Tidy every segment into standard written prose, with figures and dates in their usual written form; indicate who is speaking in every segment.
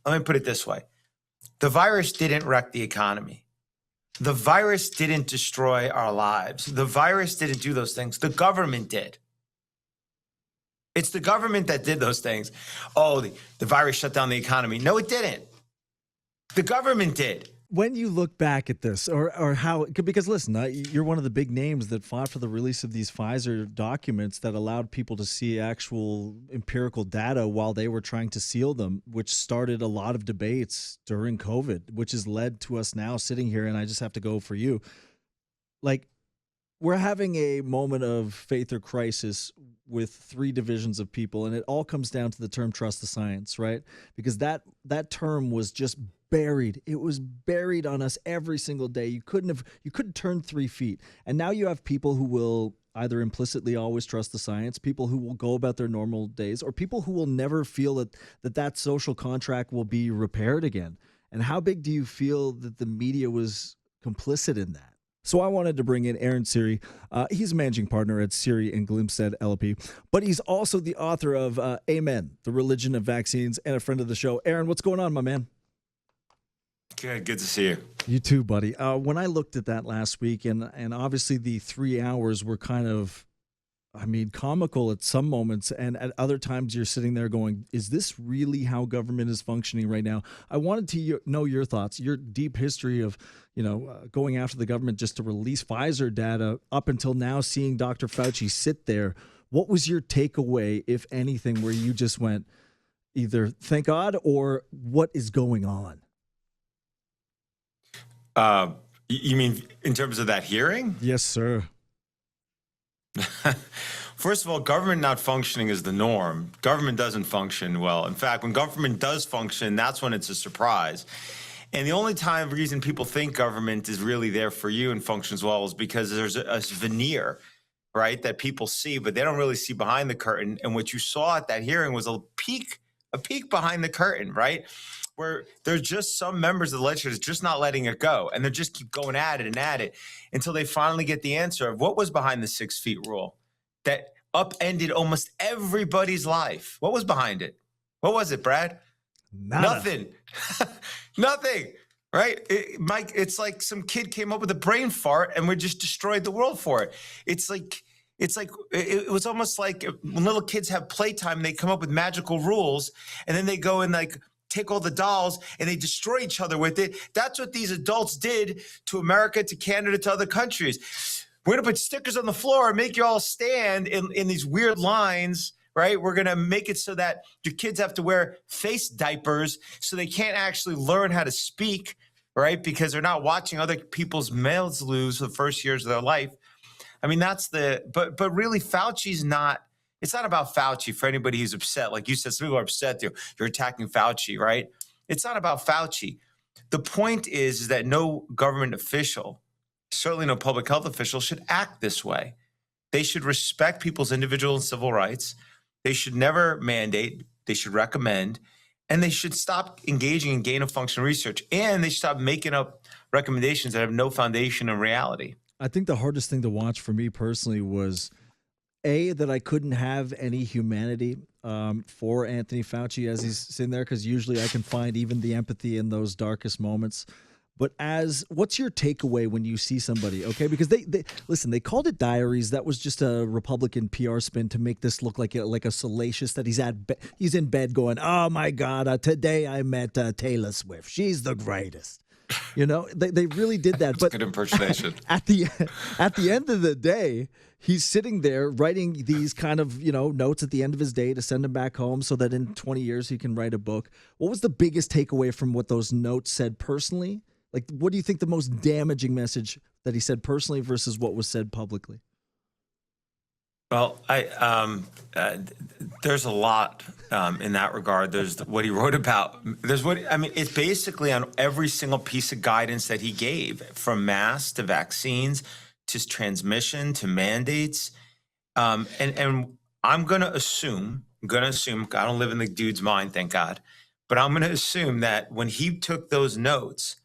Speaker 1: let me put it this way. The virus didn't wreck the economy. The virus didn't destroy our lives. The virus didn't do those things. The government did. It's the government that did those things. Oh, the virus shut down the economy. No, it didn't. The government did.
Speaker 2: When you look back at this, or how, because listen, you're one of the big names that fought for the release of these Pfizer documents that allowed people to see actual empirical data while they were trying to seal them, which started a lot of debates during COVID, which has led to us now sitting here. And I just have to go for you. Like, we're having a moment of faith or crisis with three divisions of people, and it all comes down to the term trust the science, right? Because that term was just buried. It was buried on us every single day. You couldn't turn 3 feet. And now you have people who will either implicitly always trust the science, people who will go about their normal days, or people who will never feel that social contract will be repaired again. And how big do you feel that the media was complicit in that? So I wanted to bring in Aaron Siri. He's a managing partner at Siri and Glimpstead LLP, but he's also the author of Amen, The Religion of Vaccines, and a friend of the show. Aaron, what's going on, my man?
Speaker 1: Good to see you.
Speaker 2: You too, buddy. When I looked at that last week, and obviously the 3 hours were kind of, comical at some moments, and at other times you're sitting there going, is this really how government is functioning right now? I wanted to know your thoughts, your deep history of, going after the government just to release Pfizer data up until now, seeing Dr. Fauci sit there. What was your takeaway, if anything, where you just went either thank God or what is going on?
Speaker 1: You mean in terms of that hearing?
Speaker 2: Yes, sir.
Speaker 1: First of all, government not functioning is the norm. Government doesn't function well. In fact, when government does function, that's when it's a surprise. And the only reason people think government is really there for you and functions well is because there's a veneer, right, that people see, but they don't really see behind the curtain. And what you saw at that hearing was a peek behind the curtain, right? Where there's just some members of the legislature just not letting it go. And they just keep going at it until they finally get the answer of what was behind the 6 feet rule that upended almost everybody's life. What was behind it? What was it, Brad? Nothing. Nothing. Right? Mike, it's like some kid came up with a brain fart and we just destroyed the world for it. It was almost like when little kids have playtime, they come up with magical rules and then they go and take all the dolls and they destroy each other with it. That's what these adults did to America, to Canada, to other countries. We're going to put stickers on the floor and make you all stand in these weird lines, right? We're going to make it so that your kids have to wear face diapers so they can't actually learn how to speak, right? Because they're not watching other people's mouths lose for the first years of their life. But really Fauci's not, it's not about Fauci for anybody who's upset. Like you said, some people are upset you're attacking Fauci, right? It's not about Fauci. The point is that no government official, certainly no public health official, should act this way. They should respect people's individual and civil rights. They should never mandate. They should recommend. And they should stop engaging in gain-of-function research. And they should stop making up recommendations that have no foundation in reality.
Speaker 2: I think the hardest thing to watch for me personally was that I couldn't have any humanity for Anthony Fauci as he's sitting there, because usually I can find even the empathy in those darkest moments. But what's your takeaway when you see somebody, okay? Because they called it diaries. That was just a Republican PR spin to make this look like a salacious, that he's in bed going, oh my God, today I met Taylor Swift. She's the greatest. They really did that. But
Speaker 1: good impersonation.
Speaker 2: At the end of the day, he's sitting there writing these kind of, notes at the end of his day to send him back home so that in 20 years he can write a book. What was the biggest takeaway from what those notes said personally? Like, what do you think the most damaging message that he said personally versus what was said publicly?
Speaker 1: Well, there's a lot in that regard. There's what he wrote about. It's basically on every single piece of guidance that he gave, from masks to vaccines to transmission to mandates. And I'm going to assume, I don't live in the dude's mind, thank God, but I'm going to assume that when he took those notes,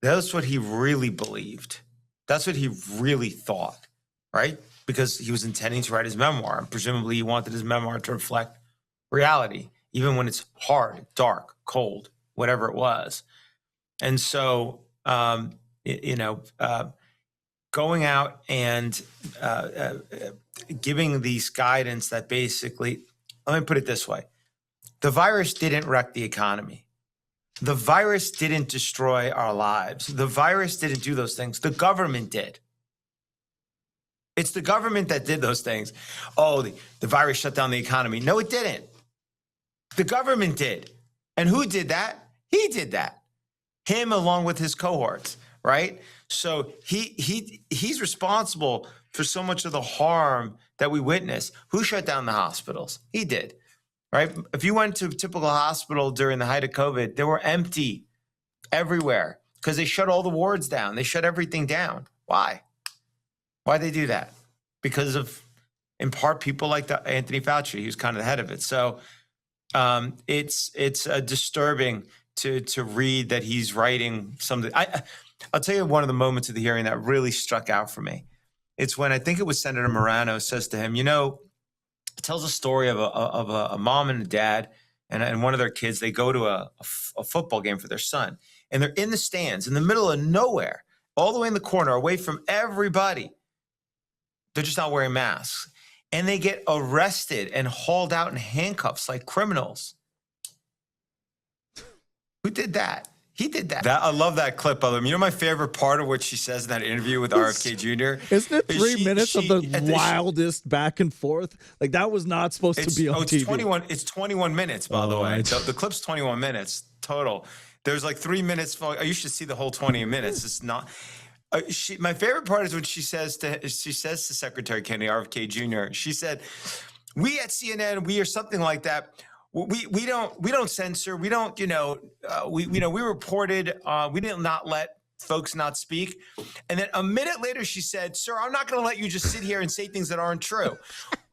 Speaker 1: that's what he really believed. That's what he really thought, right? Because he was intending to write his memoir. And presumably he wanted his memoir to reflect reality, even when it's hard, dark, cold, whatever it was. And so, going out and giving these guidance that basically, let me put it this way. The virus didn't wreck the economy. The virus didn't destroy our lives. The virus didn't do those things. The government did. It's the government that did those things. Oh, the virus shut down the economy. No, it didn't. The government did. And who did that? He did that. Him along with his cohorts, right? So he's responsible for so much of the harm that we witnessed. Who shut down the hospitals? He did, right? If you went to a typical hospital during the height of COVID, they were empty everywhere because they shut all the wards down. They shut everything down. Why? Why'd they do that? Because of, in part, people like Anthony Fauci. He was kind of the head of it. So it's disturbing to read that he's writing something. I'll tell you one of the moments of the hearing that really struck out for me. It's when I think it was Senator Morano says to him, it tells a story of a mom and a dad and one of their kids. They go to a football game for their son, and they're in the stands in the middle of nowhere, all the way in the corner, away from everybody. They're just not wearing masks. And they get arrested and hauled out in handcuffs like criminals. Who did that? He did that. I love that clip of him. You know my favorite part of what she says in that interview with RFK Jr.?
Speaker 2: Isn't it 3 minutes of the wildest back and forth? Like, that was not supposed to be on TV.
Speaker 1: It's 21 minutes, by the way. The clip's 21 minutes total. There's like 3 minutes. You should see the whole 20 minutes. It's not... my favorite part is when she says to Secretary Kennedy, RFK Jr., she said, we at CNN, we are something like that. We don't censor. We don't, we reported, we did not let folks not speak. And then a minute later, she said, sir, I'm not going to let you just sit here and say things that aren't true.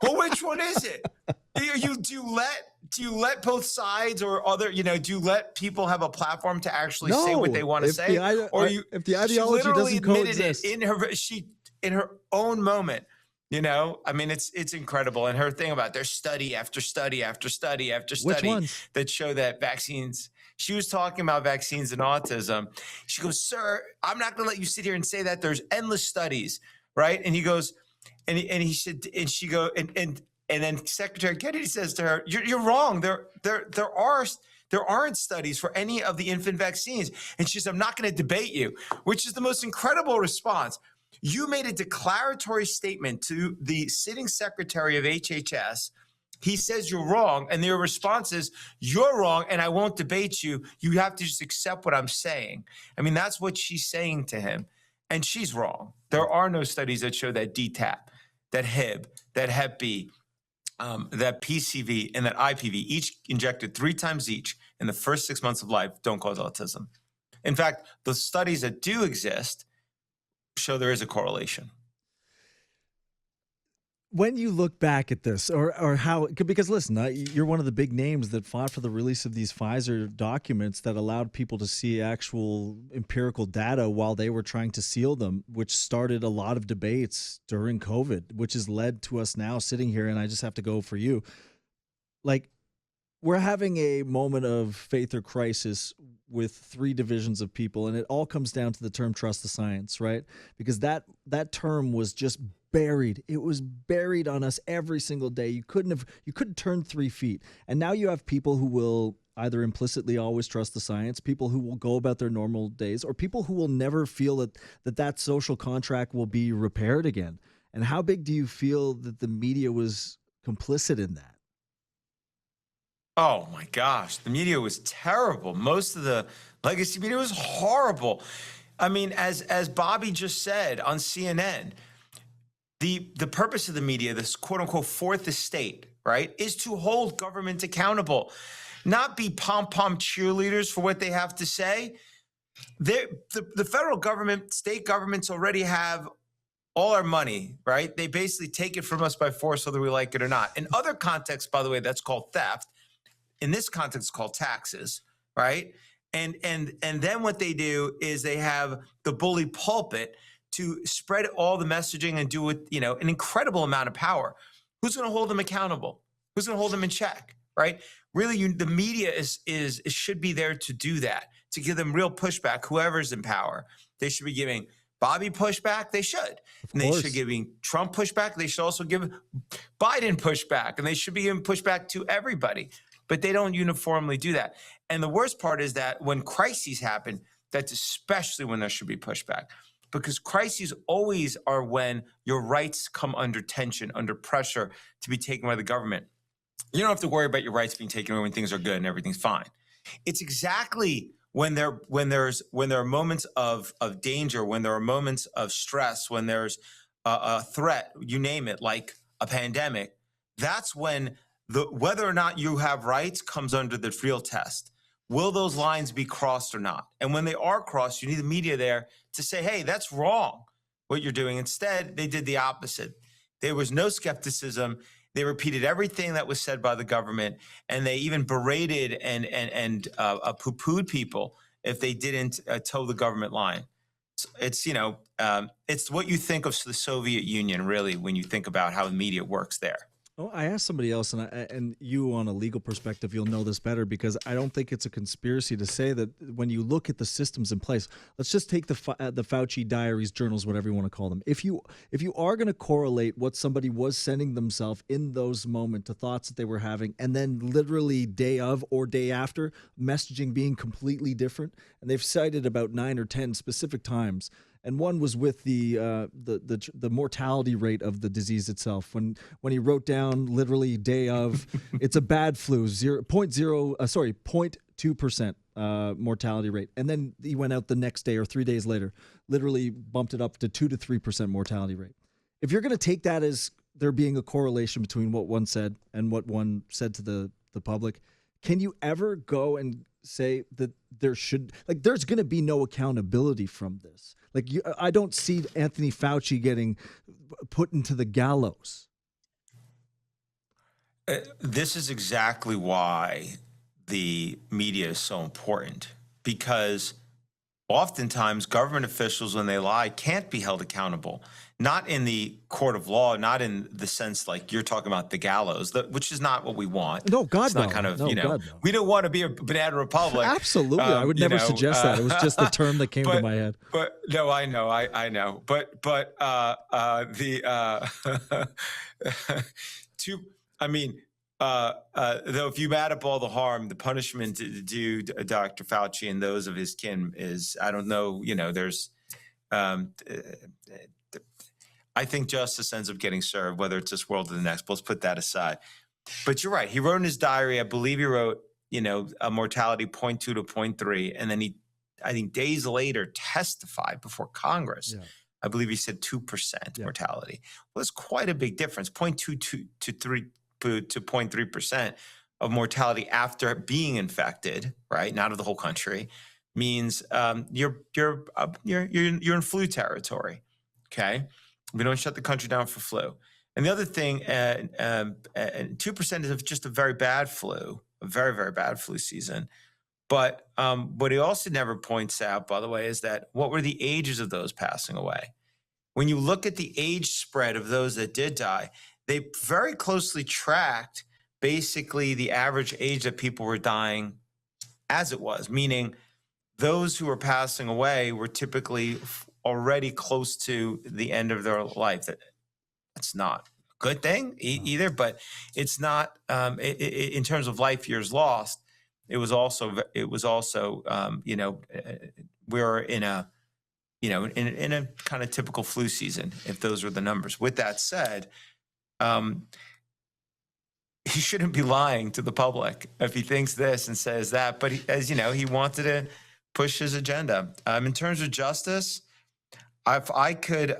Speaker 1: Well, which one is it? Do you let both sides or other, do you let people have a platform to actually say what they want to say?
Speaker 2: If the ideology doesn't coexist.
Speaker 1: In her own moment, it's incredible. And her thing about there's study after study after study after study that show that vaccines. She was talking about vaccines and autism. She goes, sir, I'm not going to let you sit here and say that. There's endless studies, right? And he goes, and he said, and she go, and then Secretary Kennedy says to her, "You're wrong. There aren't studies for any of the infant vaccines." And she says, "I'm not going to debate you," which is the most incredible response. You made a declaratory statement to the sitting secretary of HHS. He says you're wrong, and their response is, "You're wrong, and I won't debate you. You have to just accept what I'm saying." I mean, that's what she's saying to him, and she's wrong. There are no studies that show that DTaP, that Hib, that Hep B, that PCV and that IPV, each injected 3 times each in the first 6 months of life, don't cause autism. In fact, the studies that do exist show there is a correlation.
Speaker 2: When you look back at this, or how, because listen, you're one of the big names that fought for the release of these Pfizer documents that allowed people to see actual empirical data while they were trying to seal them, which started a lot of debates during COVID, which has led to us now sitting here. And I just have to go for you. Like, we're having a moment of faith or crisis with 3 divisions of people, and it all comes down to the term trust the science, right? Because that term was just buried. It was buried on us every single day. You couldn't turn 3 feet. And now you have people who will either implicitly always trust the science, people who will go about their normal days, or people who will never feel that social contract will be repaired again. And how big do you feel that the media was complicit in that?
Speaker 1: Oh my gosh, the media was terrible. Most of the legacy media was horrible. I mean, as Bobby just said on CNN, the purpose of the media, this quote unquote fourth estate, right, is to hold government accountable, not be pom-pom cheerleaders for what they have to say. The federal government, state governments already have all our money, right? They basically take it from us by force, whether we like it or not. In other contexts, by the way, that's called theft. In this context, it's called taxes, right? And then what they do is they have the bully pulpit to spread all the messaging and do it, an incredible amount of power. Who's going to hold them accountable? Who's going to hold them in check? right? Really, the media should be there to do that, to give them real pushback. Whoever's in power, they should be giving Bobby pushback. They should,
Speaker 2: Of
Speaker 1: and they should
Speaker 2: course.
Speaker 1: giving Trump pushback. They should also give Biden pushback, and they should be giving pushback to everybody. But they don't uniformly do that. And the worst part is that when crises happen, that's especially when there should be pushback, because crises always are when your rights come under tension, under pressure to be taken by the government. You don't have to worry about your rights being taken away when things are good and everything's fine. It's exactly when there are moments of danger, when there are moments of stress, when there's a threat, you name it, like a pandemic. That's when whether or not you have rights comes under the real test. Will those lines be crossed or not? And when they are crossed, you need the media there to say, hey, that's wrong, what you're doing. Instead, they did the opposite. There was no skepticism. They repeated everything that was said by the government, and they even berated and poo-pooed people if they didn't toe the government line. It's it's what you think of the Soviet Union, really, when you think about how the media works there.
Speaker 2: Oh, I asked somebody else, and you, on a legal perspective, you'll know this better, because I don't think it's a conspiracy to say that when you look at the systems in place, let's just take the Fauci diaries, journals, whatever you want to call them. If you are going to correlate what somebody was sending themselves in those moments to thoughts that they were having, and then literally day of or day after, messaging being completely different, and they've cited about 9 or 10 specific times. And one was with the mortality rate of the disease itself. When he wrote down literally day of, it's a bad flu, 0.2% mortality rate. And then he went out the next day or 3 days later, literally bumped it up to 2 to 3% mortality rate. If you're going to take that as there being a correlation between what one said and what one said to the public, can you ever go and say that there's going to be no accountability from this? I don't see Anthony Fauci getting put into the gallows.
Speaker 1: This is exactly why the media is so important, because oftentimes government officials, when they lie, can't be held accountable. Not in the court of law, not in the sense like you're talking about the gallows, which is not what we want.
Speaker 2: No, God,
Speaker 1: it's not kind of,
Speaker 2: no, God, no.
Speaker 1: We don't want to be a banana republic.
Speaker 2: Absolutely. I would never suggest that. It was just the term that came to my head.
Speaker 1: But no, I know. But though if you add up all the harm, the punishment due to Dr. Fauci and those of his kin is, I don't know, there's, I think justice ends up getting served, whether it's this world or the next. But let's put that aside. But you're right. He wrote in his diary, I believe he wrote, a mortality 0.2 to 0.3. And then he, I think days later, testified before Congress. Yeah. I believe he said 2% mortality. Well, it's quite a big difference. 0.2 to 0.3% of mortality after being infected, right? Not of the whole country, means you're in flu territory. Okay. We don't shut the country down for flu. And the other thing, 2% is just a very bad flu, a very, very bad flu season. But what he also never points out, by the way, is that what were the ages of those passing away? When you look at the age spread of those that did die, they very closely tracked basically the average age that people were dying as it was, meaning those who were passing away were typically already close to the end of their life. That's not a good thing either, but it's not in terms of life years lost. It was also we're in a in a kind of typical flu season, if those were the numbers. With that said, he shouldn't be lying to the public if he thinks this and says that. But he wanted to push his agenda. In terms of justice, if I could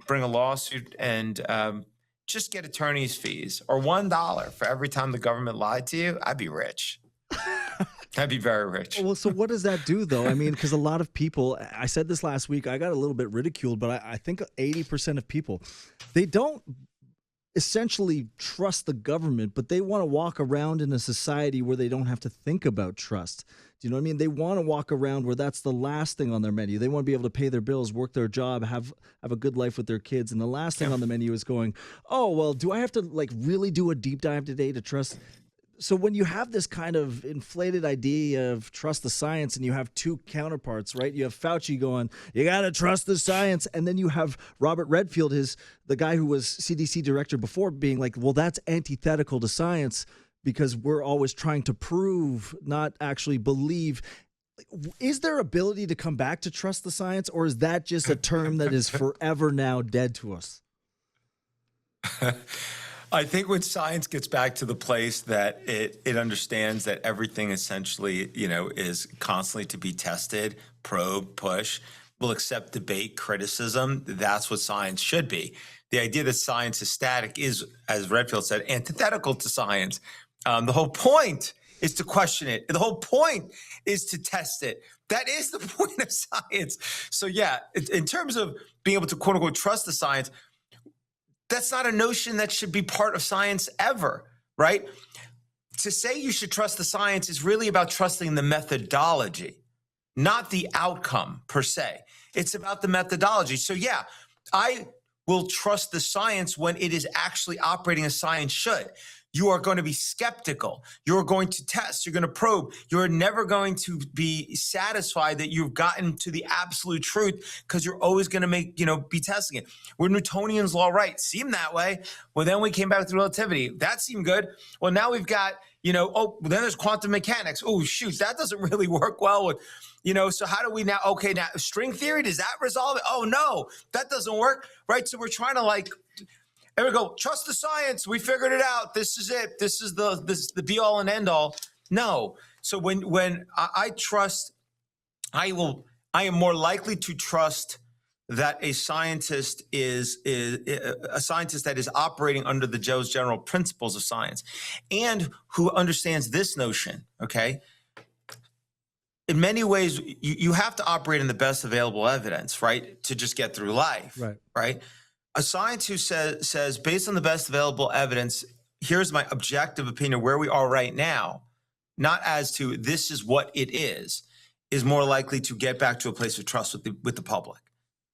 Speaker 1: bring a lawsuit and just get attorney's fees or $1 for every time the government lied to you, I'd be rich. I'd be very rich.
Speaker 2: Well, so what does that do, though? I mean, because a lot of people, I said this last week, I got a little bit ridiculed, but I think 80% of people, they don't essentially trust the government, but they want to walk around in a society where they don't have to think about trust. Do you know what I mean? They want to walk around where that's the last thing on their menu. They want to be able to pay their bills, work their job, have a good life with their kids. And the last thing on the menu is going, oh, well, do I have to really do a deep dive today to trust? So when you have this kind of inflated idea of trust the science, and you have two counterparts, right? You have Fauci going, you got to trust the science. And then you have Robert Redfield, the guy who was CDC director before, being like, well, that's antithetical to science because we're always trying to prove, not actually believe. Is there ability to come back to trust the science, or is that just a term that is forever now dead to us?
Speaker 1: I think when science gets back to the place that it understands that everything essentially, is constantly to be tested, probe, push, will accept debate, criticism, that's what science should be. The idea that science is static is, as Redfield said, antithetical to science. The whole point is to question it. The whole point is to test it. That is the point of science. So yeah, in terms of being able to quote unquote trust the science, that's not a notion that should be part of science ever, right? To say you should trust the science is really about trusting the methodology, not the outcome per se. It's about the methodology. So yeah, I will trust the science when it is actually operating as science should. You are going to be skeptical. You're going to test. You're going to probe. You're never going to be satisfied that you've gotten to the absolute truth because you're always going to be testing it. Were Newtonian's law right? Seemed that way. Well, then we came back to relativity. That seemed good. Well, now we've got, then there's quantum mechanics. Oh, shoot, that doesn't really work well with, so how do we now, okay, now string theory, does that resolve it? Oh, no, that doesn't work, right? So we're trying to there we go. Trust the science. We figured it out. This is it. This is the be all and end all. No. So when I trust, I am more likely to trust that a scientist is a scientist that is operating under the general principles of science and who understands this notion. Okay. In many ways, you have to operate in the best available evidence, right? To just get through life. Right. A scientist who says, based on the best available evidence, here's my objective opinion where we are right now, not as to this is what it is more likely to get back to a place of trust with the public,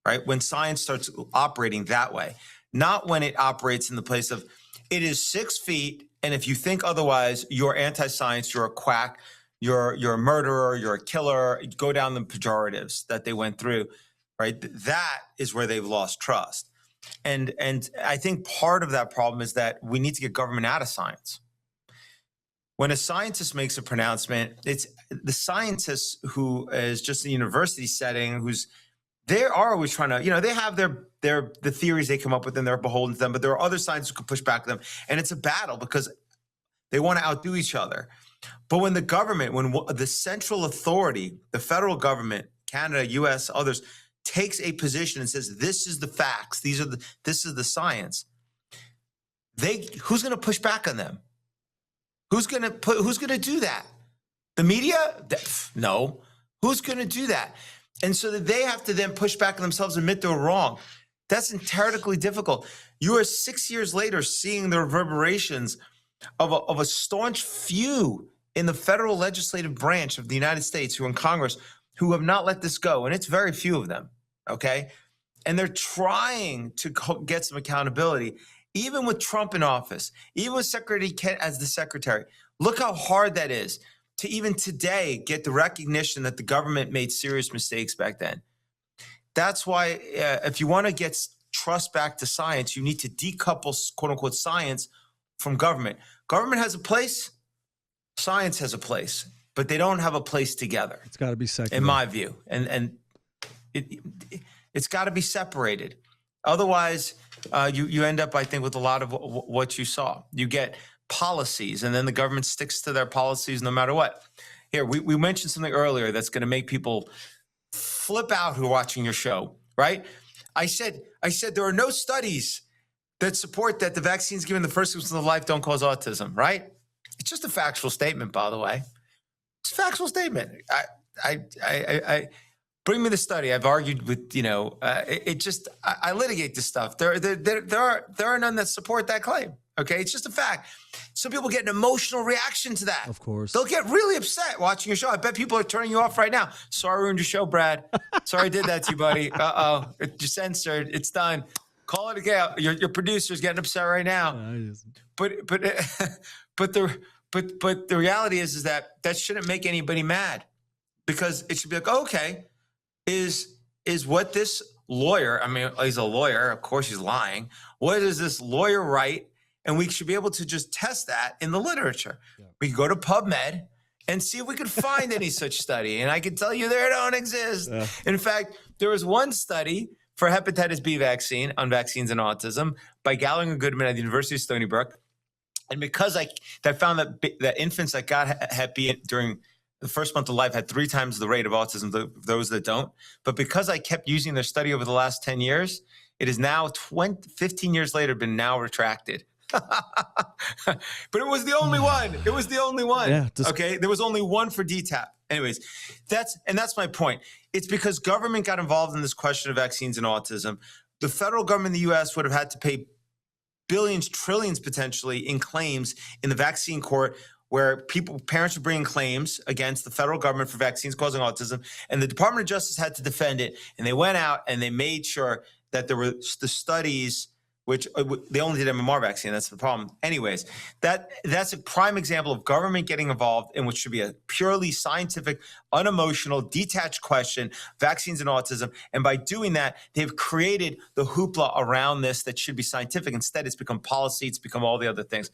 Speaker 1: right? When science starts operating that way, not when it operates in the place of it is 6 feet, and if you think otherwise, you're anti-science, you're a quack, you're a murderer, you're a killer, go down the pejoratives that they went through, right? That is where they've lost trust. And I think part of that problem is that we need to get government out of science. When a scientist makes a pronouncement, it's the scientist who is just in a university setting they are always trying to, they have the theories they come up with and they're beholden to them, but there are other scientists who can push back them. And it's a battle because they want to outdo each other. But when the government, when the central authority, the federal government, Canada, US, others, takes a position and says, this is the facts, this is the science, who's going to push back on them? Who's going to do that? The media? No. Who's going to do that? And so that they have to then push back on themselves and admit they're wrong. That's entirely difficult. You are 6 years later seeing the reverberations of a staunch few in the federal legislative branch of the United States who are in Congress who have not let this go. And it's very few of them. Okay. And they're trying to get some accountability, even with Trump in office, even with Secretary Kent as the secretary. Look how hard that is to even today get the recognition that the government made serious mistakes back then. That's why if you want to get trust back to science, you need to decouple quote unquote science from government. Government has a place, science has a place, but they don't have a place together.
Speaker 2: It's got to be secular,
Speaker 1: in my view. And it's got to be separated. Otherwise, you end up, I think, with a lot of what you saw. You get policies, and then the government sticks to their policies no matter what. Here, we mentioned something earlier that's going to make people flip out who are watching your show, right? I said there are no studies that support that the vaccines given the first 6 months of life don't cause autism, right? It's just a factual statement, by the way. It's a factual statement. I bring me the study. I've argued with, I litigate this stuff. There are none that support that claim. Okay. It's just a fact. Some people get an emotional reaction to that.
Speaker 2: Of course.
Speaker 1: They'll get really upset watching your show. I bet people are turning you off right now. Sorry, I ruined your show, Brad. Sorry I did that to you, buddy. You're censored. It's done. Call it again. Your producer's getting upset right now. But But the reality is that shouldn't make anybody mad, because it should be like, okay, is what this lawyer, I mean, he's a lawyer, of course he's lying. What does this lawyer write? And we should be able to just test that in the literature. Yeah. We can go to PubMed and see if we could find any such study. And I can tell you they don't exist. Yeah. In fact, there was one study for hepatitis B vaccine on vaccines and autism by Gallagher and Goodman at the University of Stony Brook. And because that found that infants that got Hep B during the first month of life had 3 times the rate of autism than those that don't. But because I kept using their study over the last 10 years, it is now 15 years later been now retracted. But it was the only one. It was the only one. Yeah, okay. There was only one for DTaP. Anyways, that's my point. It's because government got involved in this question of vaccines and autism. The federal government in the US would have had to pay billions, trillions potentially in claims in the vaccine court, where parents were bringing claims against the federal government for vaccines causing autism, and the Department of Justice had to defend it. And they went out and they made sure that there were the studies, which they only did MMR vaccine. That's the problem. Anyways, that's a prime example of government getting involved in what should be a purely scientific, unemotional, detached question, vaccines and autism. And by doing that, they've created the hoopla around this that should be scientific. Instead, it's become policy. It's become all the other things.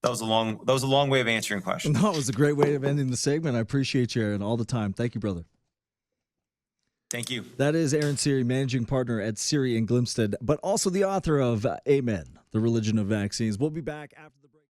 Speaker 1: That was a long way of answering questions.
Speaker 2: No, it was a great way of ending the segment. I appreciate you, Aaron, all the time. Thank you, brother.
Speaker 1: Thank you.
Speaker 2: That is Aaron Siri, managing partner at Siri in Glimstead, but also the author of Amen, The Religion of Vaccines. We'll be back after.